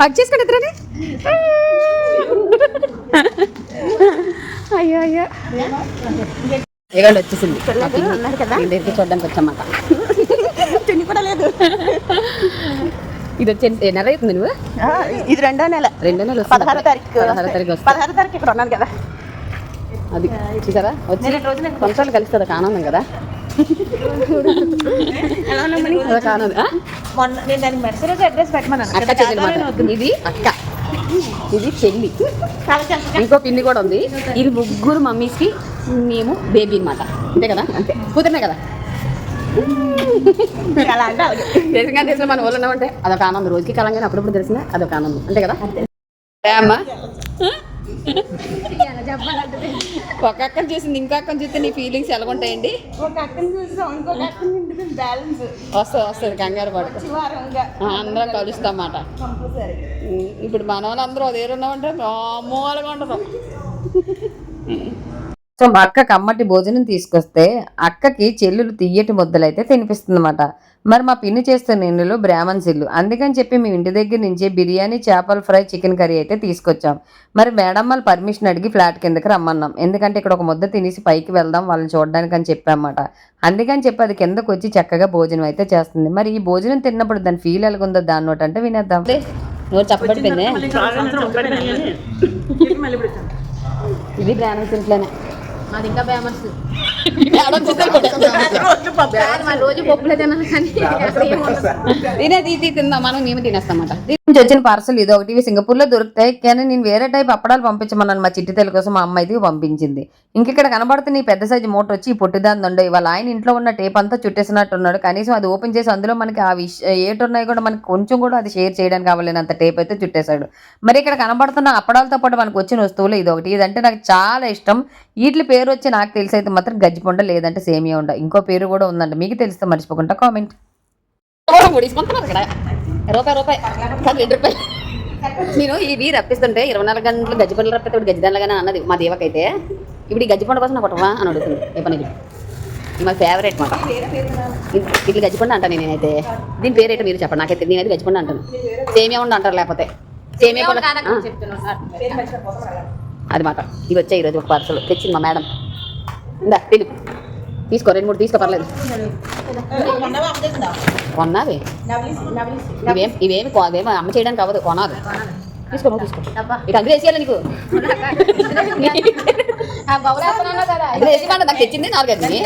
అది చేసుకుంటే ఎదురని అయ్యో అయ్యో ఇవాళ వచ్చేసింది దగ్గరికి చూడడానికి వచ్చామాట. తిని కూడా లేదు. ఇది వచ్చి నెల అవుతుంది నువ్వు? ఇది రెండో నెల 16వ తారీఖు ఇక్కడ ఉన్నాను కదా. అది చూసారా వచ్చి 2 రోజులు కొంచెం కలుస్తుంది ఆనందం కదా. అక్క చెల్లి, ఇది అక్క, ఇది చెల్లి, ఇంకో పిన్ని కూడా ఉంది. ఇది ముగ్గురు మమ్మీస్కి మేము బేబీ అనమాట. అంతే కదా, అంతే కూతురునే కదా. తెలిసిన మన ఊళ్ళో ఉన్నామంటే అదొక ఆనందం. రోజుకి కలంగానే అప్పుడప్పుడు తెలిసిన అదొక ఆనందం. అంతే కదా అమ్మా. ఒక అక్కని చూసింది ఇంకో అక్కని చూస్తే నీ ఫీలింగ్స్ ఎలా ఉంటాయండి? వస్తుంది కంగారు పడుతుంది. అందరం కలుస్తాం అన్నమాట. ఇప్పుడు మన వాళ్ళందరూ అదే ఉన్నామంటే మూలగా ఉండదు. సో మా అక్క కమ్మటి భోజనం తీసుకొస్తే అక్కకి చెల్లులు తియ్యటి ముద్దలు అయితే తినిపిస్తుంది అన్నమాట. మరి మా పిన్ని చేస్తున్న ఇల్లు బ్రాహ్మణ్స్ ఇల్లు, అందుకని చెప్పి మేము ఇంటి దగ్గర నుంచి బిర్యానీ, చేపల ఫ్రై, చికెన్ కర్రీ అయితే తీసుకొచ్చాం. మరి మేడం వాళ్ళు పర్మిషన్ అడిగి ఫ్లాట్ కిందకి రమ్మన్నాం. ఎందుకంటే ఇక్కడ ఒక ముద్ద తినేసి పైకి వెళ్దాం వాళ్ళని చూడడానికి అని చెప్పామన్నమాట. అందుకని చెప్పి అది కిందకు వచ్చి చక్కగా భోజనం అయితే చేస్తుంది. మరి ఈ భోజనం తిన్నప్పుడు దాని ఫీల్ ఎలాగుందో దాని నోట్ అంటే వినేద్దాం. నోరు చెప్పబడిపోయింది. ఇది బ్రాహ్మణ్స్ ఇంట్లోనే, అది ఇంకా ఫేమస్. రోజు పప్పులే తినాలి కానీ తిందాం మనం, మేము తినేస్తామట. నుంచి వచ్చిన పార్సల్ ఇది ఒకటి సింగపూర్ లో దొరుకుతాయి, కానీ నేను వేరే టైప్ అప్పడాలు పంపించమన్నాను మా చిట్టి తెలు కోసం. మా అమ్మాయిది పంపించింది. ఇంకెక్కడ కనబడుతుంది ఈ పెద్ద సైజు మూట వచ్చి పొట్టిదాన్ని ఉండే. వాళ్ళ ఆయన ఇంట్లో ఉన్న టేప్ అంతా చుట్టేసినట్టున్నాడు. కనీసం అది ఓపెన్ చేసి అందులో మనకి ఆ ఏటున్నాయి కూడా మనకి కొంచెం కూడా అది షేర్ చేయడానికి కావాలనేంత టేప్ అయితే చుట్టేశాడు. మరి ఇక్కడ కనబడుతున్న అప్పడాలతో పాటు మనకు వచ్చిన వస్తువులు ఇది ఒకటి. ఇదంటే నాకు చాలా ఇష్టం. వీటి పేరు వచ్చి నాకు తెలిసి అయితే మాత్రం గజ్జిపొండ లేదంటే సేమియా ఉండ. ఇంకో పేరు కూడా ఉందంట, మీకు తెలిస్తే మర్చిపోకుండా కామెంట్. రూపాయి నేను ఇవి రప్పిస్తుంటే 24 గంటలు గజ్జిపండ్లు రప్పితే ఇప్పుడు గజ్జిదాన్లుగానే అన్నది మా దేవకైతే. ఇప్పుడు ఈ గజ్జిపండు కోసం నాకు ఒకటవా అని అడుగుతుంది. ఏ పనికి మా ఫేవరెట్ మాట. ఇట్లా గజ్జిపండు అంటాను నేనైతే. దీని పేరేటో మీరు చెప్పండి, నాకైతే నేనైతే గజ్జిపండు అంటాను. సేమియా ఉండ అంటారు, లేకపోతే సేమియా అది మాట. ఇవి వచ్చాయి ఈరోజు ఒక పార్సల్ తెచ్చింది మా మేడం. ఇందా తీసుకో, 2-3 తీసుకో, పర్లేదు. కొన్నావి ఇవేమి అమ్మ చేయడానికి అవ్వదు, కొనాలి. తీసుకో, నువ్వు తీసుకో. ఇక అందులో వేసేయాలి నీకు. వేసుకోండి, నాకు తెచ్చింది 4 గంటలు.